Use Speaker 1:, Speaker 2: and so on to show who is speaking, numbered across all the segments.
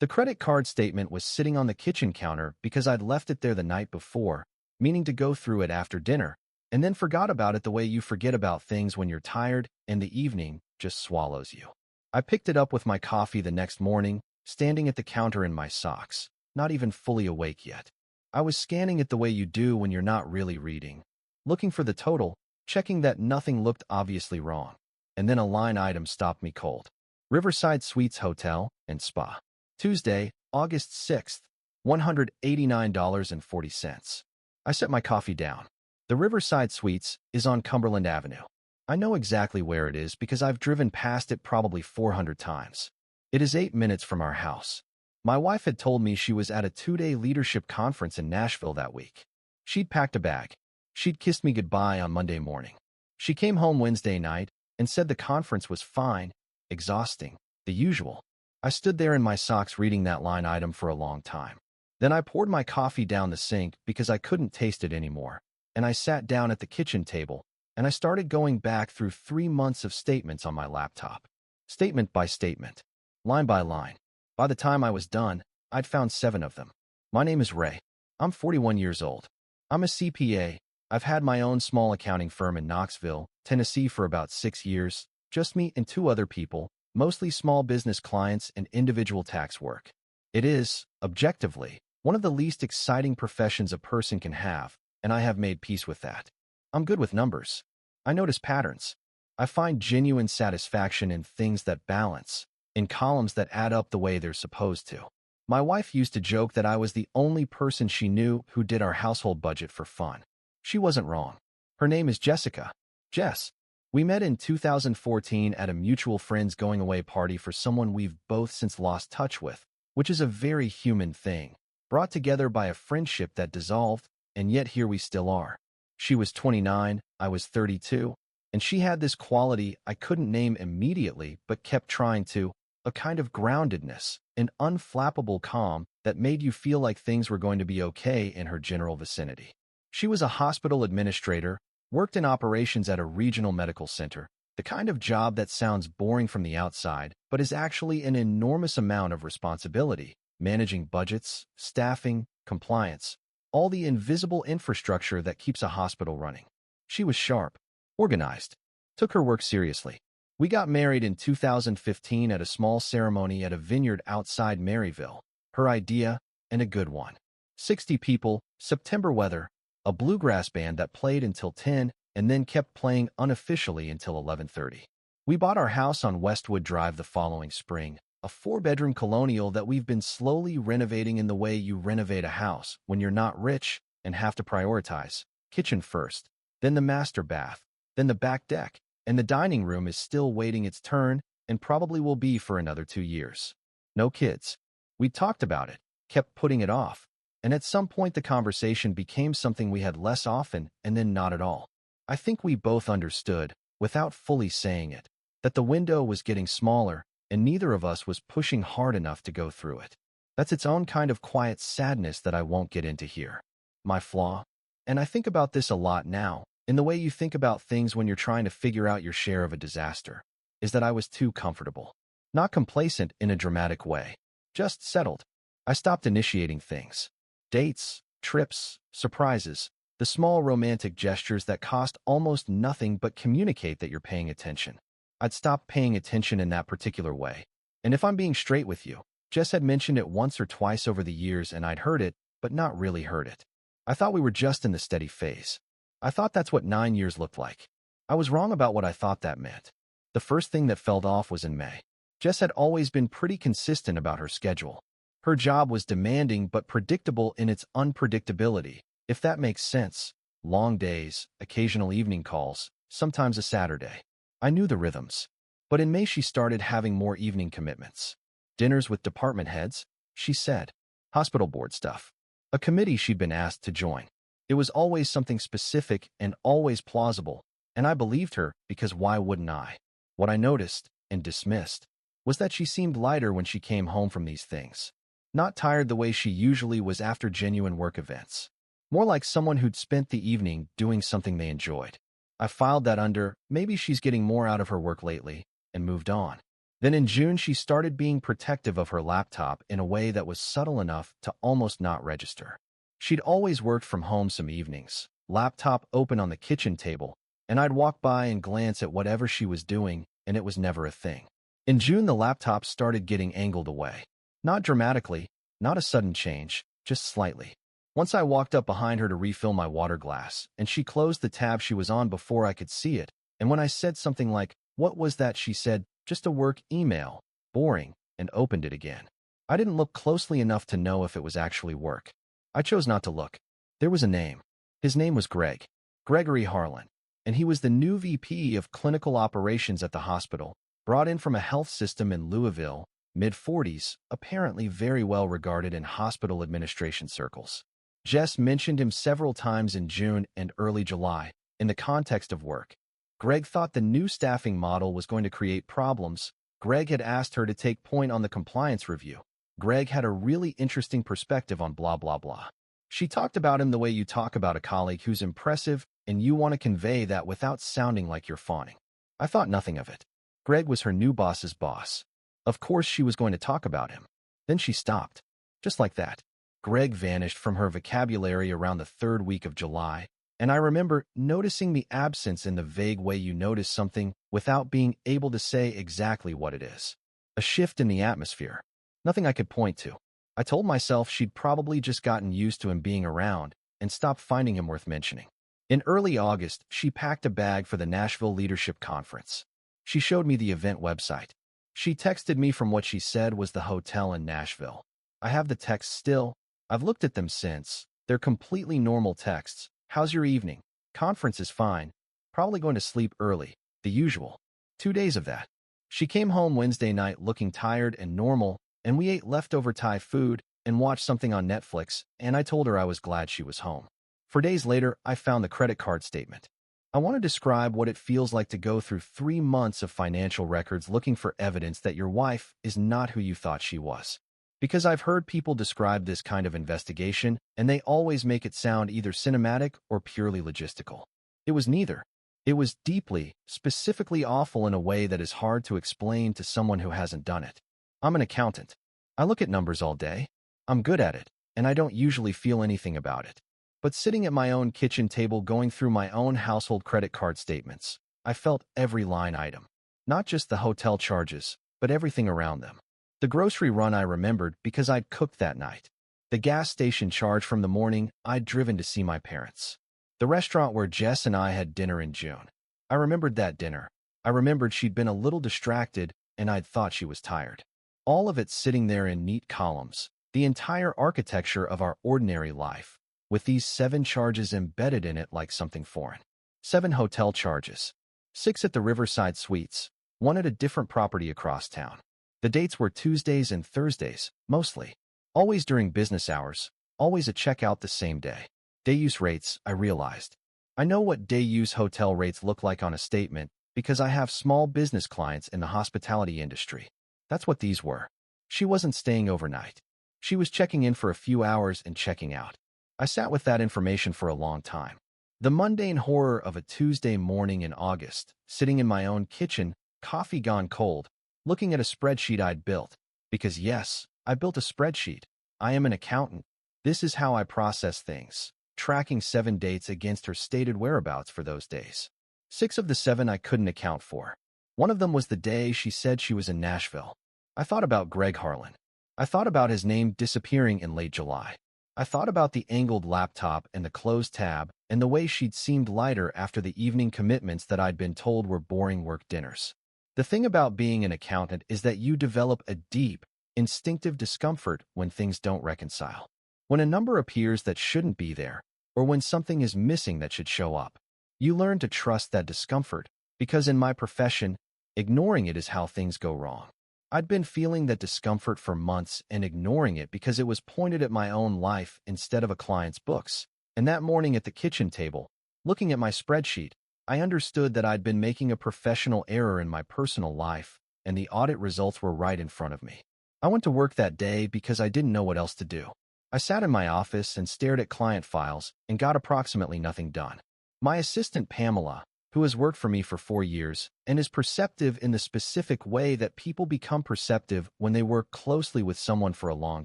Speaker 1: The credit card statement was sitting on the kitchen counter because I'd left it there the night before, meaning to go through it after dinner, and then forgot about it the way you forget about things when you're tired and the evening just swallows you. I picked it up with my coffee the next morning, standing at the counter in my socks, not even fully awake yet. I was scanning it the way you do when you're not really reading, looking for the total, checking that nothing looked obviously wrong. And then a line item stopped me cold. Riverside Suites Hotel and Spa. Tuesday, August 6th, $189.40. I set my coffee down. The Riverside Suites is on Cumberland Avenue. I know exactly where it is because I've driven past it probably 400 times. It is 8 minutes from our house. My wife had told me she was at a 2-day leadership conference in Nashville that week. She'd packed a bag. She'd kissed me goodbye on Monday morning. She came home Wednesday night and said the conference was fine, exhausting, the usual. I stood there in my socks reading that line item for a long time. Then I poured my coffee down the sink because I couldn't taste it anymore, and I sat down at the kitchen table, and I started going back through 3 months of statements on my laptop. Statement by statement, line by line. By the time I was done, I'd found 7 of them. My name is Ray. I'm 41 years old. I'm a CPA. I've had my own small accounting firm in Knoxville, Tennessee for about 6 years, just me and 2 other people, mostly small business clients and individual tax work. It is, objectively, one of the least exciting professions a person can have, and I have made peace with that. I'm good with numbers. I notice patterns. I find genuine satisfaction in things that balance, in columns that add up the way they're supposed to. My wife used to joke that I was the only person she knew who did our household budget for fun. She wasn't wrong. Her name is Jessica. Jess. We met in 2014 at a mutual friend's going-away party for someone we've both since lost touch with, which is a very human thing, brought together by a friendship that dissolved, and yet here we still are. She was 29, I was 32, and she had this quality I couldn't name immediately but kept trying to, a kind of groundedness, an unflappable calm that made you feel like things were going to be okay in her general vicinity. She was a hospital administrator, worked in operations at a regional medical center, the kind of job that sounds boring from the outside, but is actually an enormous amount of responsibility, managing budgets, staffing, compliance, all the invisible infrastructure that keeps a hospital running. She was sharp, organized, took her work seriously. We got married in 2015 at a small ceremony at a vineyard outside Maryville, her idea, and a good one. 60 people, September weather, a bluegrass band that played until 10 and then kept playing unofficially until 11:30. We bought our house on Westwood Drive the following spring, a 4-bedroom colonial that we've been slowly renovating in the way you renovate a house when you're not rich and have to prioritize. Kitchen first, then the master bath, then the back deck, and the dining room is still waiting its turn and probably will be for another 2 years. No kids. We talked about it, kept putting it off, and at some point the conversation became something we had less often and then not at all. I think we both understood, without fully saying it, that the window was getting smaller and neither of us was pushing hard enough to go through it. That's its own kind of quiet sadness that I won't get into here. My flaw? And I think about this a lot now, in the way you think about things when you're trying to figure out your share of a disaster, is that I was too comfortable. Not complacent in a dramatic way, just settled. I stopped initiating things. Dates, trips, surprises, the small romantic gestures that cost almost nothing but communicate that you're paying attention. I'd stopped paying attention in that particular way. And if I'm being straight with you, Jess had mentioned it once or twice over the years and I'd heard it, but not really heard it. I thought we were just in the steady phase. I thought that's what 9 years looked like. I was wrong about what I thought that meant. The first thing that fell off was in May. Jess had always been pretty consistent about her schedule. Her job was demanding but predictable in its unpredictability, if that makes sense. Long days, occasional evening calls, sometimes a Saturday. I knew the rhythms. But in May she started having more evening commitments. Dinners with department heads, she said. Hospital board stuff. A committee she'd been asked to join. It was always something specific and always plausible, and I believed her because why wouldn't I? What I noticed, and dismissed, was that she seemed lighter when she came home from these things. Not tired the way she usually was after genuine work events. More like someone who'd spent the evening doing something they enjoyed. I filed that under, maybe she's getting more out of her work lately, and moved on. Then in June, she started being protective of her laptop in a way that was subtle enough to almost not register. She'd always worked from home some evenings, laptop open on the kitchen table, and I'd walk by and glance at whatever she was doing, and it was never a thing. In June, the laptop started getting angled away. Not dramatically, not a sudden change, just slightly. Once I walked up behind her to refill my water glass, and she closed the tab she was on before I could see it, and when I said something like, "What was that?" she said, "Just a work email. Boring," and opened it again. I didn't look closely enough to know if it was actually work. I chose not to look. There was a name. His name was Greg. Gregory Harlan. And he was the new VP of Clinical Operations at the hospital, brought in from a health system in Louisville, mid-40s, apparently very well regarded in hospital administration circles. Jess mentioned him several times in June and early July, in the context of work. Greg thought the new staffing model was going to create problems. Greg had asked her to take point on the compliance review. Greg had a really interesting perspective on blah, blah, blah. She talked about him the way you talk about a colleague who's impressive, and you want to convey that without sounding like you're fawning. I thought nothing of it. Greg was her new boss's boss. Of course she was going to talk about him. Then she stopped. Just like that. Greg vanished from her vocabulary around the third week of July, and I remember noticing the absence in the vague way you notice something without being able to say exactly what it is. A shift in the atmosphere. Nothing I could point to. I told myself she'd probably just gotten used to him being around and stopped finding him worth mentioning. In early August, she packed a bag for the Nashville Leadership Conference. She showed me the event website. She texted me from what she said was the hotel in Nashville. I have the texts still. I've looked at them since. They're completely normal texts. How's your evening? Conference is fine. Probably going to sleep early. The usual. 2 days of that. She came home Wednesday night looking tired and normal, and we ate leftover Thai food and watched something on Netflix, and I told her I was glad she was home. 4 days later, I found the credit card statement. I want to describe what it feels like to go through 3 months of financial records looking for evidence that your wife is not who you thought she was. Because I've heard people describe this kind of investigation, and they always make it sound either cinematic or purely logistical. It was neither. It was deeply, specifically awful in a way that is hard to explain to someone who hasn't done it. I'm an accountant. I look at numbers all day. I'm good at it, and I don't usually feel anything about it. But sitting at my own kitchen table going through my own household credit card statements, I felt every line item. Not just the hotel charges, but everything around them. The grocery run I remembered because I'd cooked that night. The gas station charge from the morning I'd driven to see my parents. The restaurant where Jess and I had dinner in June. I remembered that dinner. I remembered she'd been a little distracted, and I'd thought she was tired. All of it sitting there in neat columns, the entire architecture of our ordinary life, with these 7 charges embedded in it like something foreign. 7 hotel charges. 6 at the Riverside Suites, 1 at a different property across town. The dates were Tuesdays and Thursdays, mostly. Always during business hours, always a checkout the same day. Day-use rates, I realized. I know what day-use hotel rates look like on a statement because I have small business clients in the hospitality industry. That's what these were. She wasn't staying overnight. She was checking in for a few hours and checking out. I sat with that information for a long time. The mundane horror of a Tuesday morning in August, sitting in my own kitchen, coffee gone cold, looking at a spreadsheet I'd built. Because yes, I built a spreadsheet. I am an accountant. This is how I process things, tracking 7 dates against her stated whereabouts for those days. 6 of the 7 I couldn't account for. One of them was the day she said she was in Nashville. I thought about Greg Harlan. I thought about his name disappearing in late July. I thought about the angled laptop and the closed tab and the way she'd seemed lighter after the evening commitments that I'd been told were boring work dinners. The thing about being an accountant is that you develop a deep, instinctive discomfort when things don't reconcile. When a number appears that shouldn't be there, or when something is missing that should show up. You learn to trust that discomfort, because in my profession, ignoring it is how things go wrong. I'd been feeling that discomfort for months and ignoring it because it was pointed at my own life instead of a client's books. And that morning at the kitchen table, looking at my spreadsheet, I understood that I'd been making a professional error in my personal life, and the audit results were right in front of me. I went to work that day because I didn't know what else to do. I sat in my office and stared at client files and got approximately nothing done. My assistant Pamela, who has worked for me for 4 years and is perceptive in the specific way that people become perceptive when they work closely with someone for a long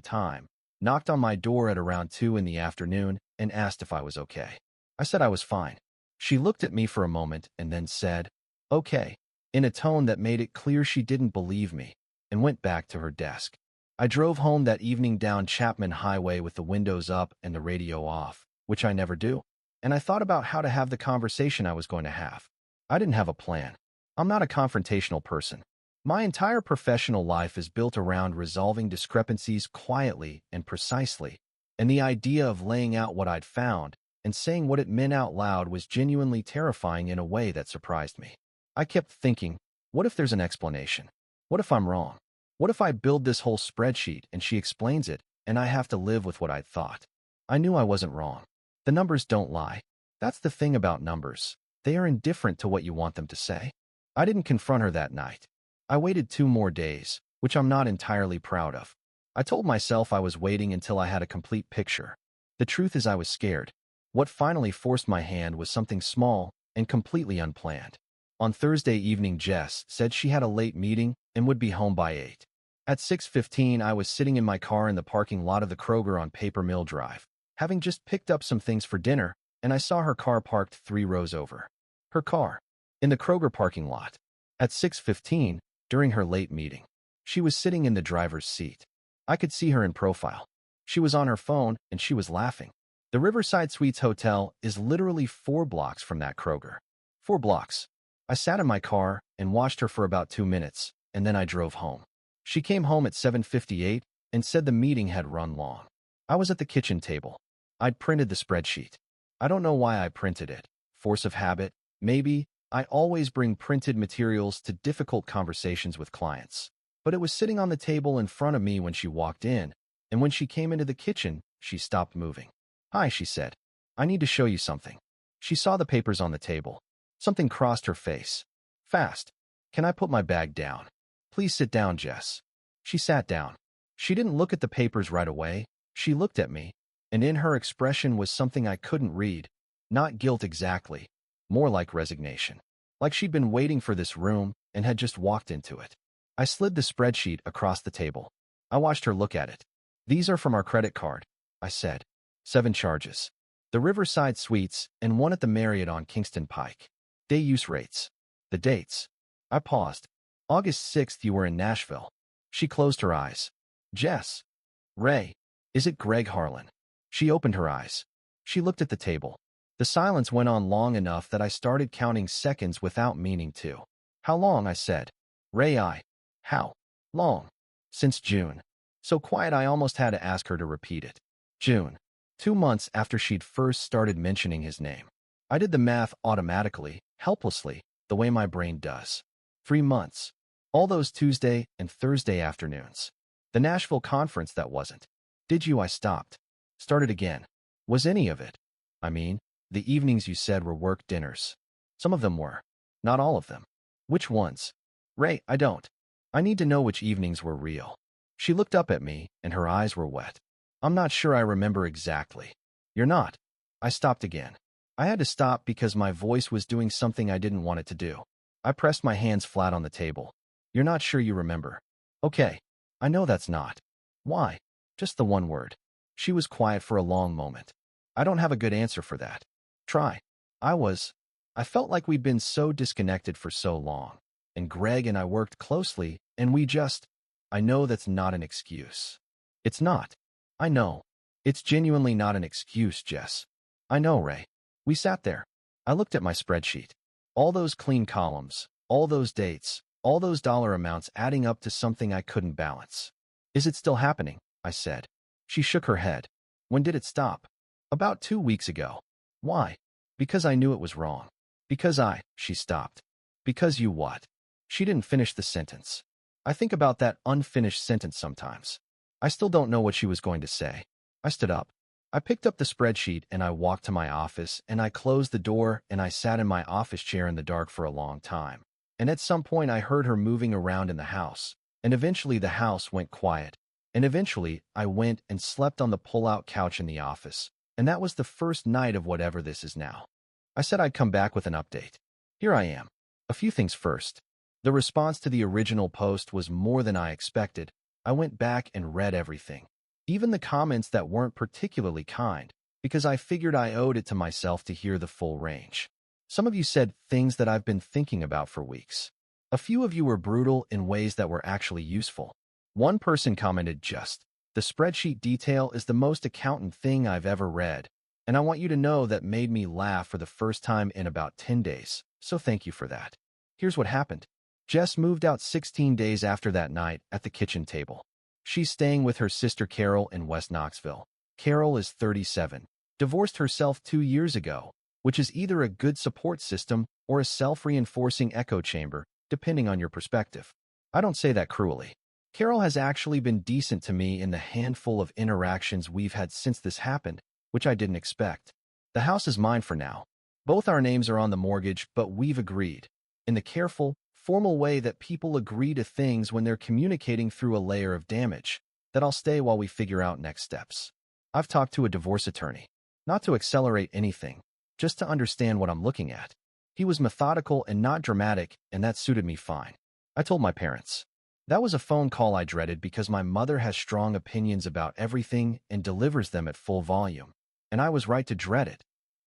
Speaker 1: time, knocked on my door at around 2 in the afternoon and asked if I was okay. I said I was fine. She looked at me for a moment and then said, "Okay," in a tone that made it clear she didn't believe me, and went back to her desk. I drove home that evening down Chapman Highway with the windows up and the radio off, which I never do, and I thought about how to have the conversation I was going to have. I didn't have a plan. I'm not a confrontational person. My entire professional life is built around resolving discrepancies quietly and precisely, and the idea of laying out what I'd found and saying what it meant out loud was genuinely terrifying in a way that surprised me. I kept thinking, what if there's an explanation? What if I'm wrong? What if I build this whole spreadsheet and she explains it and I have to live with what I'd thought? I knew I wasn't wrong. The numbers don't lie. That's the thing about numbers. They are indifferent to what you want them to say. I didn't confront her that night. I waited 2 more days, which I'm not entirely proud of. I told myself I was waiting until I had a complete picture. The truth is I was scared. What finally forced my hand was something small and completely unplanned. On Thursday evening, Jess said she had a late meeting and would be home by 8. At 6:15, I was sitting in my car in the parking lot of the Kroger on Paper Mill Drive, having just picked up some things for dinner, and I saw her car parked 3 rows over. Her car. In the Kroger parking lot. At 6:15, during her late meeting. She was sitting in the driver's seat. I could see her in profile. She was on her phone, and she was laughing. The Riverside Suites Hotel is literally 4 blocks from that Kroger. 4 blocks. I sat in my car and watched her for about 2 minutes, and then I drove home. She came home at 7:58 and said the meeting had run long. I was at the kitchen table. I'd printed the spreadsheet. I don't know why I printed it. Force of habit, maybe. I always bring printed materials to difficult conversations with clients. But it was sitting on the table in front of me when she walked in, and when she came into the kitchen, she stopped moving. "Hi," she said. "I need to show you something." She saw the papers on the table. Something crossed her face. "Fast. Can I put my bag down?" "Please sit down, Jess." She sat down. She didn't look at the papers right away. She looked at me, and in her expression was something I couldn't read. Not guilt exactly, more like resignation. Like she'd been waiting for this room and had just walked into it. I slid the spreadsheet across the table. I watched her look at it. "These are from our credit card," I said. 7 charges. The Riverside Suites and one at the Marriott on Kingston Pike. Day use rates. The dates. I paused. "August 6th you were in Nashville." She closed her eyes. "Jess. Ray. Is it Greg Harlan?" She opened her eyes. She looked at the table. The silence went on long enough that I started counting seconds without meaning to. "How long?" I said. "Ray, How long?" "Since June." So quiet I almost had to ask her to repeat it. June. 2 months after she'd first started mentioning his name. I did the math automatically, helplessly, the way my brain does. 3 months. All those Tuesday and Thursday afternoons. The Nashville conference that wasn't. "Did you?" I stopped. Started again. "Was any of it?" "I mean, the evenings you said were work dinners." "Some of them were. Not all of them." "Which ones?" "Ray, I don't. I need to know which evenings were real." She looked up at me, and her eyes were wet. "I'm not sure I remember exactly." "You're not." I stopped again. I had to stop because my voice was doing something I didn't want it to do. I pressed my hands flat on the table. "You're not sure you remember." "Okay. I know that's not." "Why?" "Just the one word." She was quiet for a long moment. "I don't have a good answer for that." "Try." I felt like we'd been so disconnected for so long. And Greg and I worked closely, and I know that's not an excuse. It's not. I know. It's genuinely not an excuse, Jess. I know, Ray. We sat there. I looked at my spreadsheet. All those clean columns, all those dates, all those dollar amounts adding up to something I couldn't balance. "Is it still happening?" I said. She shook her head. "When did it stop?" "About 2 weeks ago." "Why?" "Because I knew it was wrong." She stopped. "Because you what?" She didn't finish the sentence. I think about that unfinished sentence sometimes. I still don't know what she was going to say. I stood up. I picked up the spreadsheet and I walked to my office and I closed the door and I sat in my office chair in the dark for a long time. And at some point I heard her moving around in the house. And eventually the house went quiet. And eventually I went and slept on the pull-out couch in the office. And that was the first night of whatever this is now. I said I'd come back with an update. Here I am. A few things first. The response to the original post was more than I expected. I went back and read everything, even the comments that weren't particularly kind, because I figured I owed it to myself to hear the full range. Some of you said things that I've been thinking about for weeks. A few of you were brutal in ways that were actually useful. One person commented the spreadsheet detail is the most accountant thing I've ever read, and I want you to know that made me laugh for the first time in about 10 days, so thank you for that. Here's what happened. Jess moved out 16 days after that night at the kitchen table. She's staying with her sister Carol in West Knoxville. Carol is 37, divorced herself 2 years ago, which is either a good support system or a self-reinforcing echo chamber, depending on your perspective. I don't say that cruelly. Carol has actually been decent to me in the handful of interactions we've had since this happened, which I didn't expect. The house is mine for now. Both our names are on the mortgage, but we've agreed, in the careful, formal way that people agree to things when they're communicating through a layer of damage, that I'll stay while we figure out next steps. I've talked to a divorce attorney, not to accelerate anything, just to understand what I'm looking at. He was methodical and not dramatic, and that suited me fine. I told my parents. That was a phone call I dreaded because my mother has strong opinions about everything and delivers them at full volume, and I was right to dread it.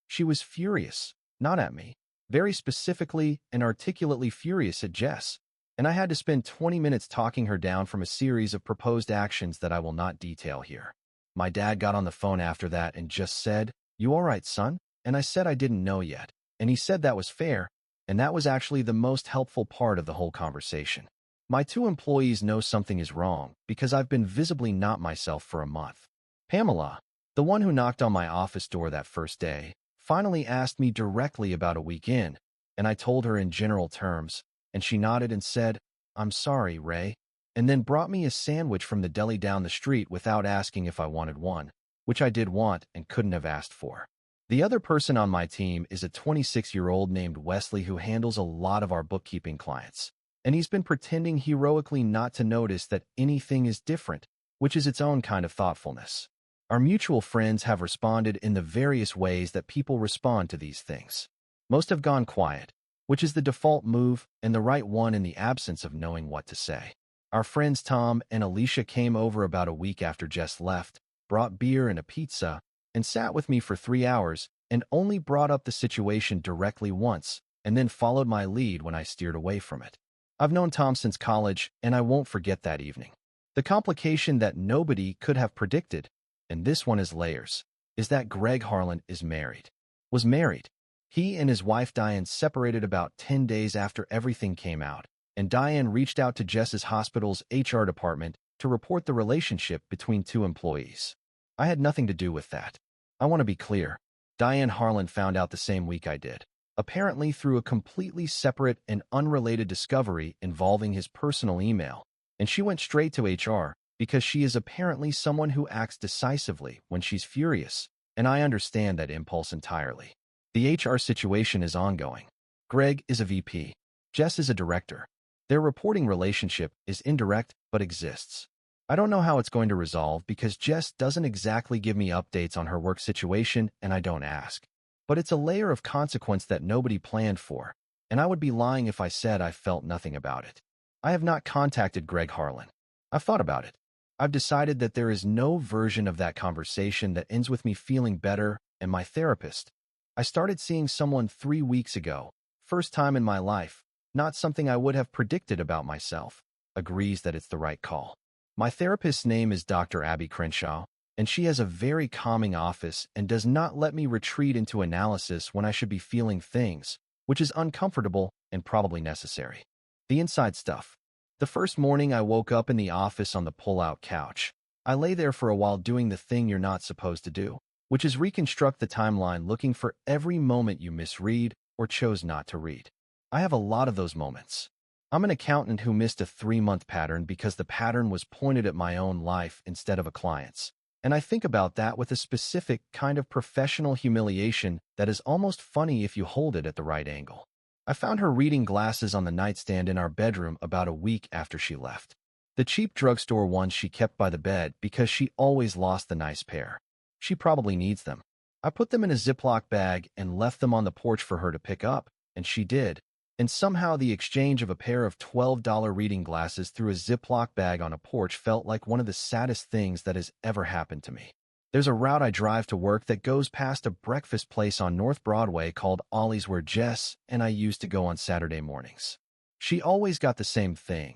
Speaker 1: She was furious, not at me, very specifically and articulately furious at Jess, and I had to spend 20 minutes talking her down from a series of proposed actions that I will not detail here. My dad got on the phone after that and just said, "You all right, son?" And I said I didn't know yet, and he said that was fair, and that was actually the most helpful part of the whole conversation. My 2 employees know something is wrong because I've been visibly not myself for a month. Pamela, the one who knocked on my office door that first day, finally asked me directly about a week in, and I told her in general terms, and she nodded and said, "I'm sorry, Ray," and then brought me a sandwich from the deli down the street without asking if I wanted one, which I did want and couldn't have asked for. The other person on my team is a 26-year-old named Wesley who handles a lot of our bookkeeping clients, and he's been pretending heroically not to notice that anything is different, which is its own kind of thoughtfulness. Our mutual friends have responded in the various ways that people respond to these things. Most have gone quiet, which is the default move and the right one in the absence of knowing what to say. Our friends Tom and Alicia came over about a week after Jess left, brought beer and a pizza, and sat with me for 3 hours and only brought up the situation directly once, and then followed my lead when I steered away from it. I've known Tom since college, and I won't forget that evening. The complication that nobody could have predicted, and this one is layers, is that Greg Harlan was married. He and his wife Diane separated about 10 days after everything came out, and Diane reached out to Jess's hospital's HR department to report the relationship between 2 employees. I had nothing to do with that. I want to be clear. Diane Harlan found out the same week I did, apparently through a completely separate and unrelated discovery involving his personal email, and she went straight to HR because she is apparently someone who acts decisively when she's furious, and I understand that impulse entirely. The HR situation is ongoing. Greg is a VP. Jess is a director. Their reporting relationship is indirect but exists. I don't know how it's going to resolve because Jess doesn't exactly give me updates on her work situation and I don't ask. But it's a layer of consequence that nobody planned for, and I would be lying if I said I felt nothing about it. I have not contacted Greg Harlan. I've thought about it. I've decided that there is no version of that conversation that ends with me feeling better, and my therapist. I started seeing someone 3 weeks ago, first time in my life, not something I would have predicted about myself, agrees that it's the right call. My therapist's name is Dr. Abby Crenshaw, and she has a very calming office and does not let me retreat into analysis when I should be feeling things, which is uncomfortable and probably necessary. The inside stuff. The first morning I woke up in the office on the pull-out couch. I lay there for a while doing the thing you're not supposed to do, which is reconstruct the timeline looking for every moment you misread or chose not to read. I have a lot of those moments. I'm an accountant who missed a 3-month pattern because the pattern was pointed at my own life instead of a client's. And I think about that with a specific kind of professional humiliation that is almost funny if you hold it at the right angle. I found her reading glasses on the nightstand in our bedroom about a week after she left. The cheap drugstore ones she kept by the bed because she always lost the nice pair. She probably needs them. I put them in a Ziploc bag and left them on the porch for her to pick up, And she did. And somehow the exchange of a pair of $12 reading glasses through a Ziploc bag on a porch felt like one of the saddest things that has ever happened to me. There's a route I drive to work that goes past a breakfast place on North Broadway called Ollie's where Jess and I used to go on Saturday mornings. She always got the same thing: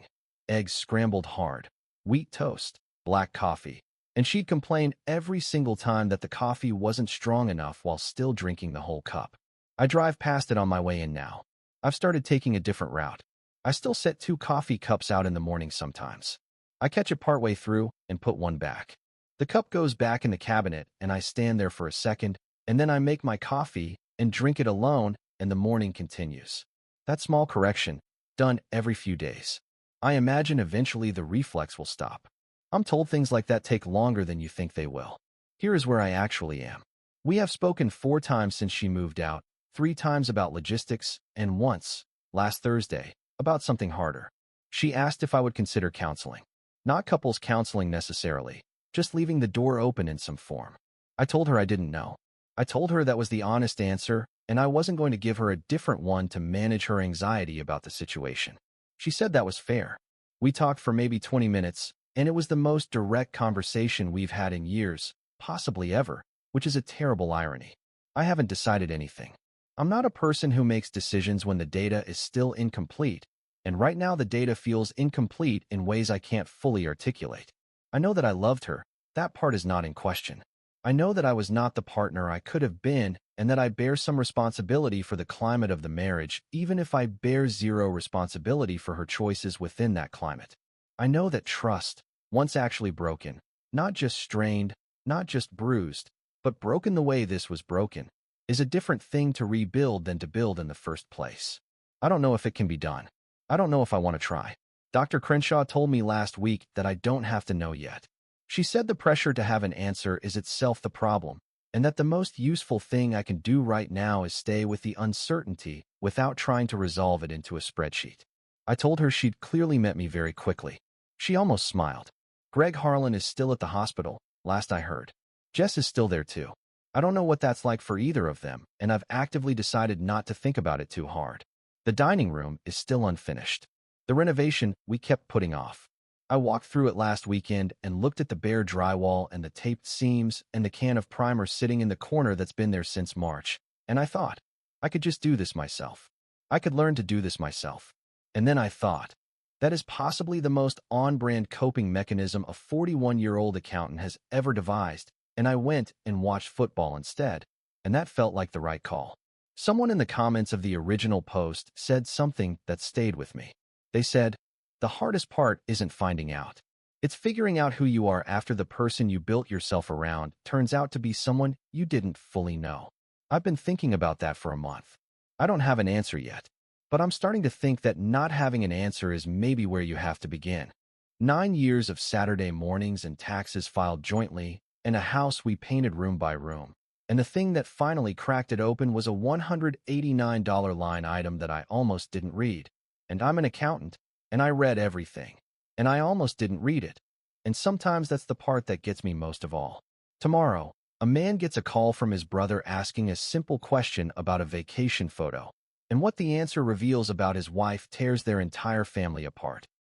Speaker 1: eggs scrambled hard, wheat toast, black coffee. And she'd complain every single time that the coffee wasn't strong enough while still drinking the whole cup. I drive past it on my way in now. I've started taking a different route. I still set 2 coffee cups out in the morning sometimes. I catch it partway through and put one back. The cup goes back in the cabinet and I stand there for a second, and then I make my coffee and drink it alone, and the morning continues. That small correction, done every few days. I imagine eventually the reflex will stop. I'm told things like that take longer than you think they will. Here is where I actually am. We have spoken 4 times since she moved out, 3 times about logistics, and once, last Thursday, about something harder. She asked if I would consider counseling. Not couples counseling necessarily, just leaving the door open in some form. I told her I didn't know. I told her that was the honest answer, and I wasn't going to give her a different one to manage her anxiety about the situation. She said that was fair. We talked for maybe 20 minutes, and it was the most direct conversation we've had in years, possibly ever, which is a terrible irony. I haven't decided anything. I'm not a person who makes decisions when the data is still incomplete, and right now the data feels incomplete in ways I can't fully articulate. I know that I loved her. That part is not in question. I know that I was not the partner I could have been, and that I bear some responsibility for the climate of the marriage, even if I bear zero responsibility for her choices within that climate. I know that trust, once actually broken, not just strained, not just bruised, but broken the way this was broken, is a different thing to rebuild than to build in the first place. I don't know if it can be done. I don't know if I want to try. Dr. Crenshaw told me last week that I don't have to know yet. She said the pressure to have an answer is itself the problem, and that the most useful thing I can do right now is stay with the uncertainty without trying to resolve it into a spreadsheet. I told her she'd clearly met me very quickly. She almost smiled. Greg Harlan is still at the hospital, last I heard. Jess is still there too. I don't know what that's like for either of them, and I've actively decided not to think about it too hard. The dining room is still unfinished. The renovation we kept putting off. I walked through it last weekend and looked at the bare drywall and the taped seams and the can of primer sitting in the corner that's been there since March, and I thought, I could just do this myself. I could learn to do this myself. And then I thought, that is possibly the most on-brand coping mechanism a 41-year-old accountant has ever devised, and I went and watched football instead, and that felt like the right call. Someone in the comments of the original post said something that stayed with me. They said, the hardest part isn't finding out. It's figuring out who you are after the person you built yourself around turns out to be someone you didn't fully know. I've been thinking about that for a month. I don't have an answer yet, but I'm starting to think that not having an answer is maybe where you have to begin. 9 years of Saturday mornings and taxes filed jointly, and a house we painted room by room. And the thing that finally cracked it open was a $189 line item that I almost didn't read. And I'm an accountant, and I read everything. And I almost didn't read it. And sometimes that's the part that gets me most of all. Tomorrow, a man gets a call from his brother asking a simple question about a vacation photo. And what the answer reveals about his wife tears their entire family apart.